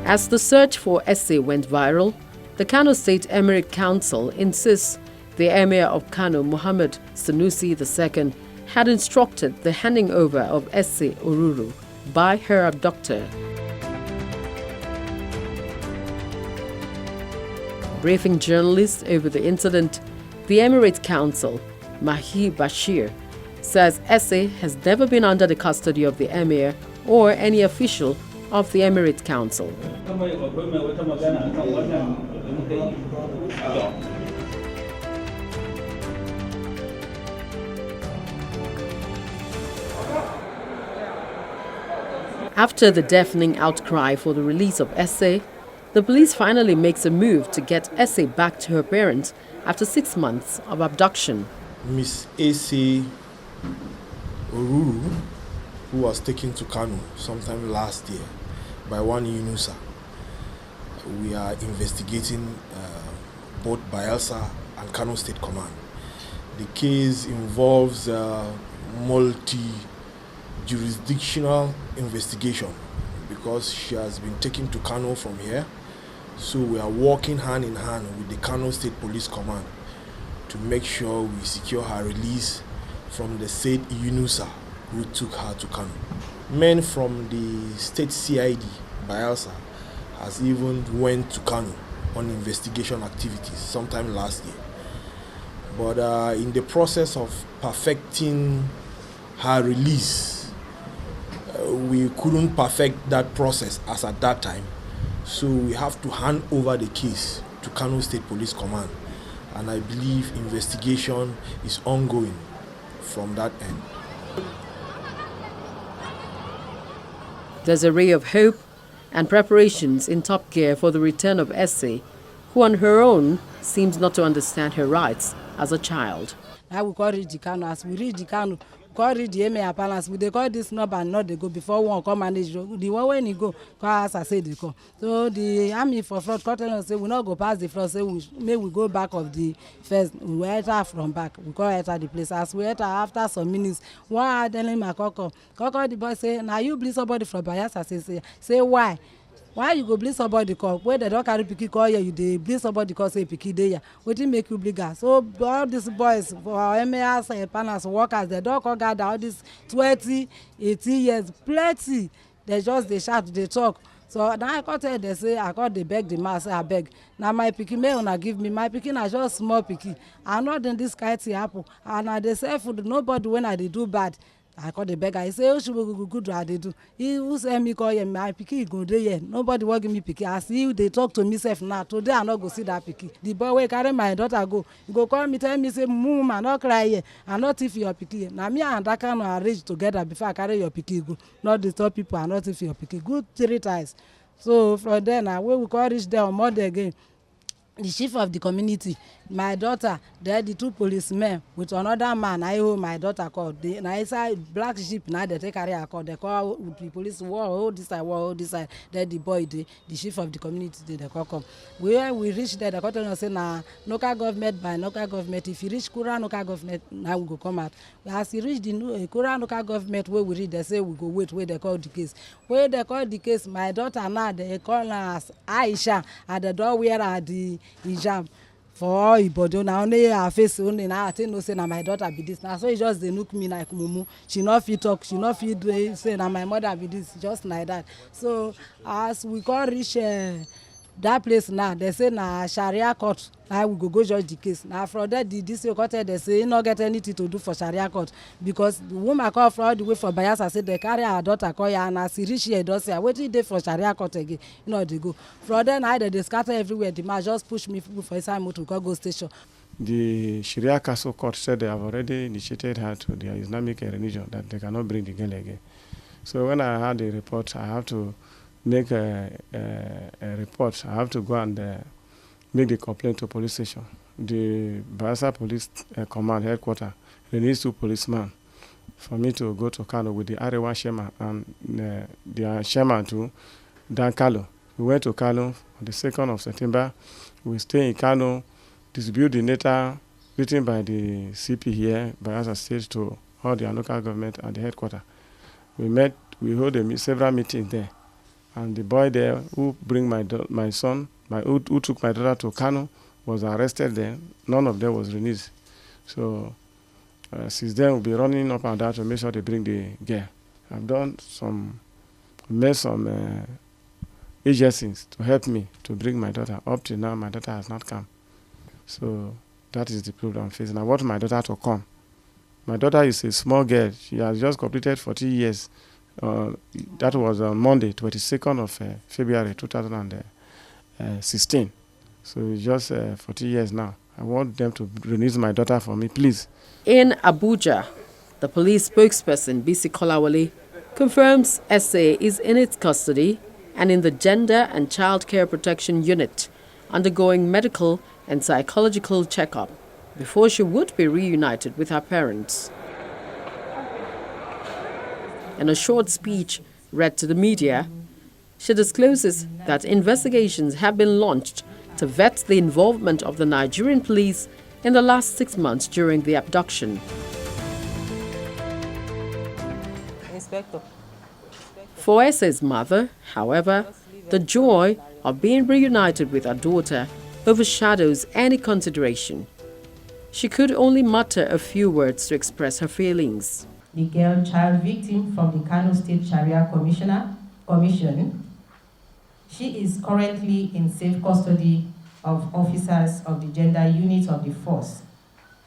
As the search for Essay went viral, the Kano State Emirate Council insists the Emir of Kano, Muhammad Sanusi II, had instructed the handing over of Essay Oruru by her abductor. Briefing journalists over the incident, the Emirate Council, Mahi Bashir, says Essay has never been under the custody of the Emir or any official of the Emirate Council. After the deafening outcry for the release of Essay, the police finally makes a move to get Essay back to her parents after 6 months of abduction. Miss Essay Oruru, who was taken to Kano sometime last year by one Yunusa. We are investigating both Bayelsa and Kano State Command. The case involves multi-jurisdictional investigation because she has been taken to Kano from here. So we are working hand in hand with the Kano State Police Command to make sure we secure her release from the said Yunusa who took her to Kano. Men from the state CID, Bayelsa, has even went to Kano on investigation activities sometime last year. But in the process of perfecting her release, we couldn't perfect that process as at that time. So we have to hand over the case to Kano State Police Command. And I believe investigation is ongoing from that end. There's a ray of hope and preparations in top gear for the return of Essay, who on her own seems not to understand her rights as a child. Now we call it the Kano. As we reach the Kano, call it the Emir Palace. We they call this number and not they go before one come manage. The one when you go, cause I say they come. So the army for fraud tell us say we not go past the fraud. Say we go back of the first. We enter from back. We go enter the place. As we enter after some minutes, one telling my Koko the boy say, now you bleed somebody from Bayelsa. Say why? Why you go bleed somebody call? Where they don't carry piki call here, you they bleed somebody call say piki there. What did make you bleed? So all these boys for MES and partners workers, they don't call gather all these 20, 18 years, plenty. They just they shout, they talk. So now I got tell they say I got they beg the man say I beg. Now my piki may una give me my piki na just small piki. I'm not in this kind of apple. And I they say food nobody when I they do bad. I call the beggar. I say, oh, she will go good. I do. He who say me call him my picky go there. Nobody will give me picky. I see you. They talk to me self now. Today I not go see that picky. The boy will carry my daughter go. He go call me tell me say, mom, I not cry here. I not if your picky. Now me and that can arrange together before I carry your picky go. Not disturb people. I not if your picky. Good 3 times. So from there now we call reach there on Monday again. The chief of the community, my daughter, there the 2 policemen with another man. I hold my daughter called. Now inside black sheep. Now they take her call. They call the police. Whoa, this side, whoa, this side. Then the boy, the chief of the community, they call come. When we reach there, they call us say, "Nah, local government by local government. If you reach Kura local government, now we go come out. As you reach the Kura local government, where we reach, they say we go wait. Where they call the case. Where they call the case, my daughter now they call us Aisha at the door where are the hijab for Ibodo. Now only her face only now I think no say na my daughter be this. Now so it just they look me like mumu. She not fit talk, she not fit do say na my mother be this, just like that. So as we go reach that place now, they say na Sharia court. Now we go judge the case. Now from there the DC court they say not get anything to do for Sharia court because the woman call from all the way for Bayelsa say they carry her daughter call her and as she reach here does say wetin dey for Sharia court again. You know they go. From there now they scatter everywhere. The man just push me for inside motor to go station. The Sharia Castle court said they have already initiated her to their Islamic religion that they cannot bring the girl again. So when I had the report, I have to make a report. I have to go and make the complaint to police station. The Bayelsa Police Command headquarters released 2 policemen for me to go to Kano with the Arewa Shema and the Shema too, Dan Kalo. We went to Kano on the 2nd of September. We stay in Kano, distribute the letter written by the CP here, Bayelsa State, to all the local government and the headquarters. We hold several meetings there. And the boy there who bring who took my daughter to Kano was arrested there. None of them was released. So since then, we'll be running up and down to make sure they bring the girl. I've made some agencies to help me to bring my daughter. Up till now, my daughter has not come. So that is the problem I'm facing. I want my daughter to come. My daughter is a small girl. She has just completed 40 years. That was on Monday, 22nd of February 2016. So it's just 40 years now. I want them to release my daughter for me, please. In Abuja, the police spokesperson, Bisi Kolawole, confirms SA is in its custody and in the Gender and Child Care Protection Unit, undergoing medical and psychological checkup before she would be reunited with her parents. In a short speech read to the media, she discloses that investigations have been launched to vet the involvement of the Nigerian police in the last 6 months during the abduction. Inspector. For Esse's mother, however, the joy of being reunited with her daughter overshadows any consideration. She could only mutter a few words to express her feelings. The girl child victim from the Kano State Sharia Commission. She is currently in safe custody of officers of the gender unit of the force.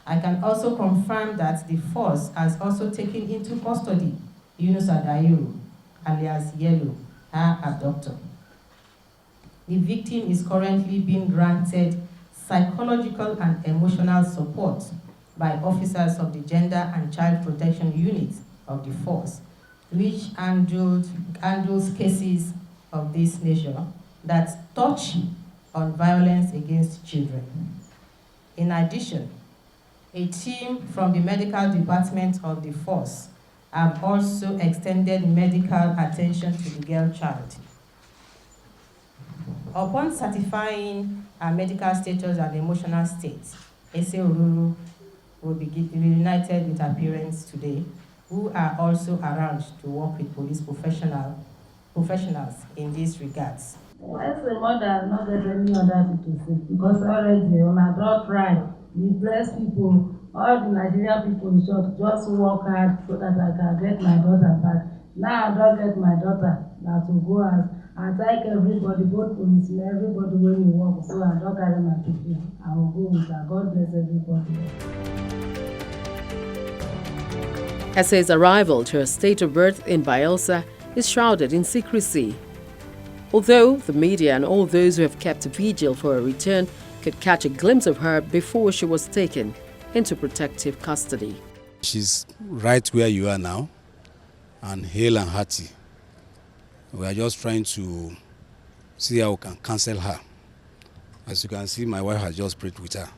I can also confirm that the force has also taken into custody Yunus Adairo, alias Yellow, her abductor. The victim is currently being granted psychological and emotional support by officers of the Gender and Child Protection Unit of the force, which handles cases of this nature that touch on violence against children. In addition, a team from the medical department of the force have also extended medical attention to the girl child. Upon certifying her medical status and emotional state, Ese Oruru will be reunited with her parents today, who are also around to work with police professionals in these regards. As a mother, not get any other thing to say, because already when I don't try, we bless people, all the Nigerian people in short, just work hard so that I can get my daughter back. Now I don't get my daughter, now to go as I thank everybody, both policemen, everybody when you work, so I don't carry my people. I will go with her. God bless everybody. Ese's arrival to her state of birth in Bayelsa is shrouded in secrecy. Although the media and all those who have kept vigil for her return could catch a glimpse of her before she was taken into protective custody. She's right where you are now, and hale and hearty. We are just trying to see how we can cancel her. As you can see, my wife has just prayed with her,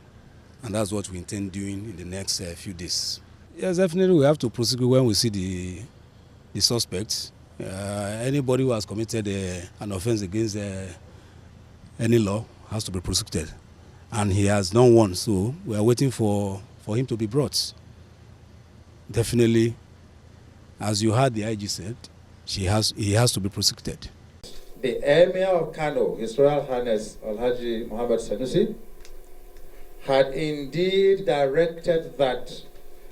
and that's what we intend doing in the next few days. Yes, definitely we have to prosecute when we see the suspects. Anybody who has committed an offense against any law has to be prosecuted, and he has done one, so we are waiting for him to be brought. Definitely, as you heard the IG said, he has to be prosecuted. The Emir of Kano, His Royal Highness Alhaji Muhammad Sanusi, had indeed directed that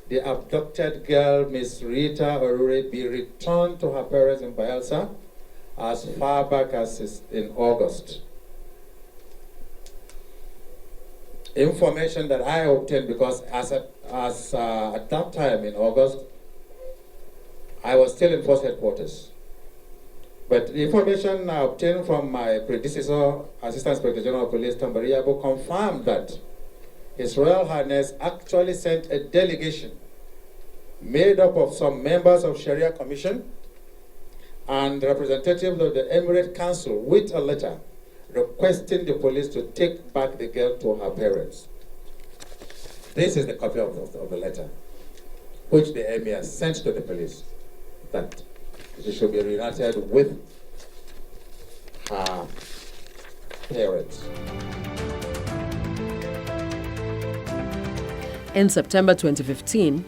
the abducted girl, Miss Rita Orure, be returned to her parents in Bayelsa as far back as in August. Information that I obtained, because at that time in August, I was still in Force Headquarters. But the information I obtained from my predecessor, Assistant Inspector General of Police Tambariabo, confirmed that His Royal Highness actually sent a delegation made up of some members of Sharia Commission and representatives of the Emirate Council with a letter requesting the police to take back the girl to her parents. This is the copy of the letter, which the Emir sent to the police, that she should be reunited with her parents. In September 2015,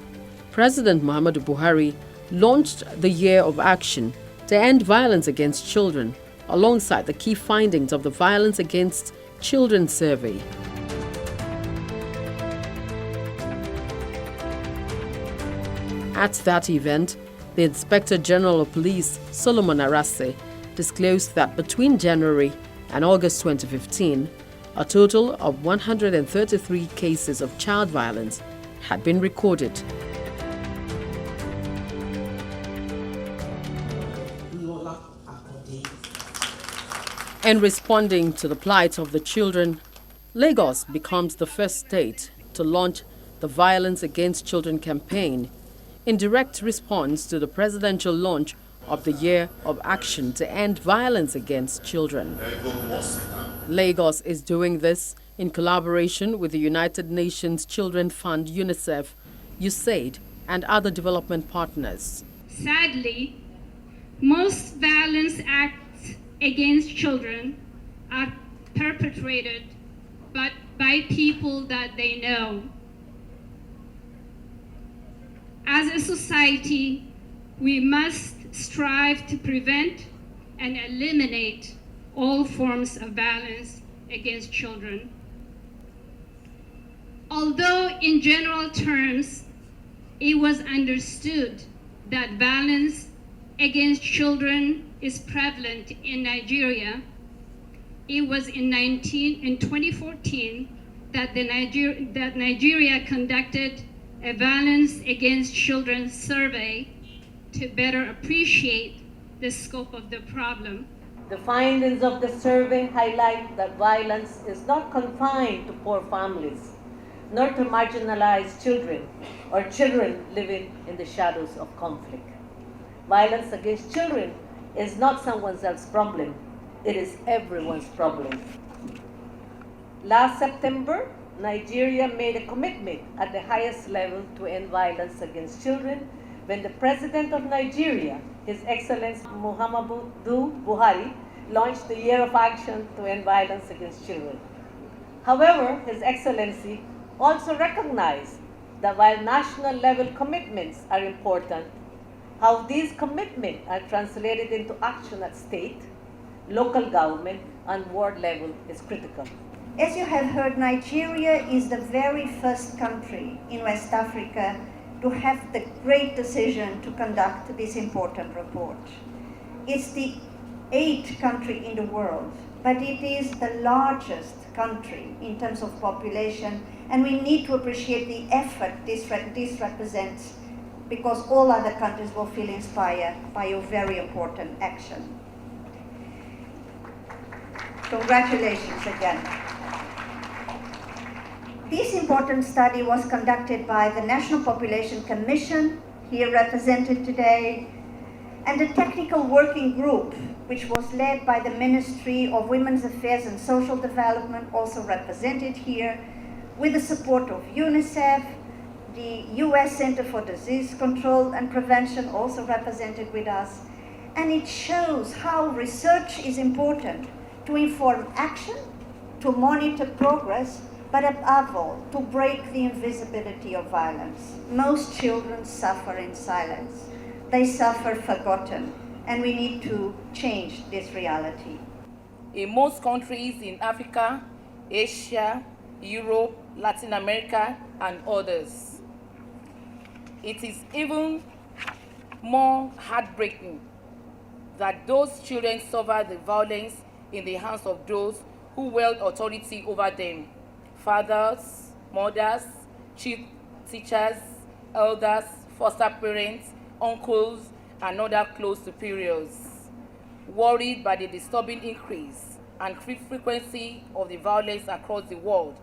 President Muhammadu Buhari launched the Year of Action to End Violence Against Children alongside the key findings of the Violence Against Children survey. At that event, the Inspector General of Police, Solomon Arase, disclosed that between January and August 2015, a total of 133 cases of child violence had been recorded. In responding to the plight of the children, Lagos becomes the first state to launch the Violence Against Children campaign in direct response to the presidential launch of the Year of Action to End Violence Against Children. Lagos is doing this in collaboration with the United Nations Children Fund, UNICEF, USAID, and other development partners. Sadly, most violence acts against children are perpetrated by people that they know. As a society, we must strive to prevent and eliminate all forms of violence against children. Although in general terms, it was understood that violence against children is prevalent in Nigeria, it was in 2014 that Nigeria conducted a Violence Against Children survey to better appreciate the scope of the problem. The findings of the survey highlight that violence is not confined to poor families, nor to marginalized children or children living in the shadows of conflict. Violence against children is not someone else's problem, it is everyone's problem. Last September, Nigeria made a commitment at the highest level to end violence against children when the President of Nigeria, His Excellency Muhammadu Buhari, launched the Year of Action to End Violence Against Children. However, His Excellency also recognized that while national level commitments are important, how these commitments are translated into action at state, local government, and ward level is critical. As you have heard, Nigeria is the very first country in West Africa to have the great decision to conduct this important report. It's the 8th country in the world, but it is the largest country in terms of population, and we need to appreciate the effort this represents, because all other countries will feel inspired by your very important action. Congratulations again. This important study was conducted by the National Population Commission, here represented today, and the technical working group, which was led by the Ministry of Women's Affairs and Social Development, also represented here, with the support of UNICEF, the US Center for Disease Control and Prevention, also represented with us. And it shows how research is important to inform action, to monitor progress, but above all, to break the invisibility of violence. Most children suffer in silence. They suffer forgotten, and we need to change this reality. In most countries in Africa, Asia, Europe, Latin America, and others, it is even more heartbreaking that those children suffer the violence in the hands of those who wield authority over them: fathers, mothers, chief teachers, elders, foster parents, uncles, and other close superiors. Worried by the disturbing increase and frequency of the violence across the world,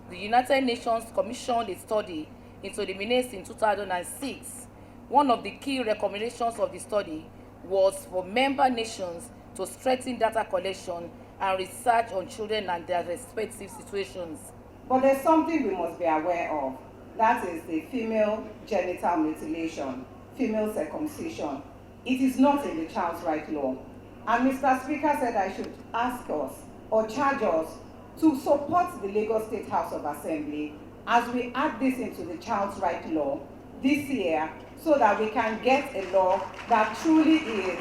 the United Nations commissioned a study into the menace in 2006. One of the key recommendations of the study was for member nations to strengthen data collection and research on children and their respective situations. But there's something we must be aware of. That is the female genital mutilation, female circumcision. It is not in the child's right law. And Mr. Speaker said I should ask us or charge us to support the Lagos State House of Assembly as we add this into the child's right law this year, so that we can get a law that truly is,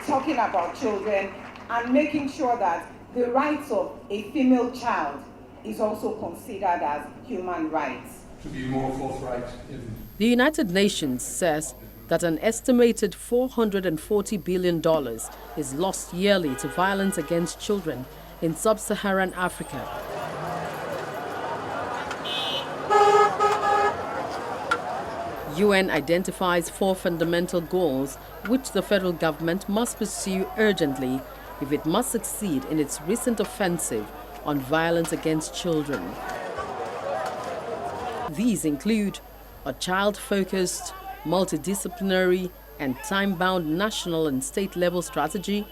talking about children and making sure that the rights of a female child is also considered as human rights. To be more forthright The United Nations says that an estimated $440 billion is lost yearly to violence against children in sub-Saharan Africa. UN identifies 4 fundamental goals which the federal government must pursue urgently if it must succeed in its recent offensive on violence against children. These include a child-focused, multidisciplinary and time-bound national and state-level strategy,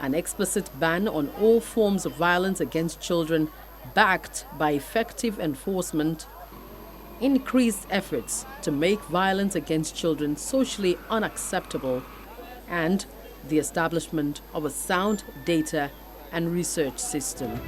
an explicit ban on all forms of violence against children backed by effective enforcement, increased efforts to make violence against children socially unacceptable, and the establishment of a sound data and research system.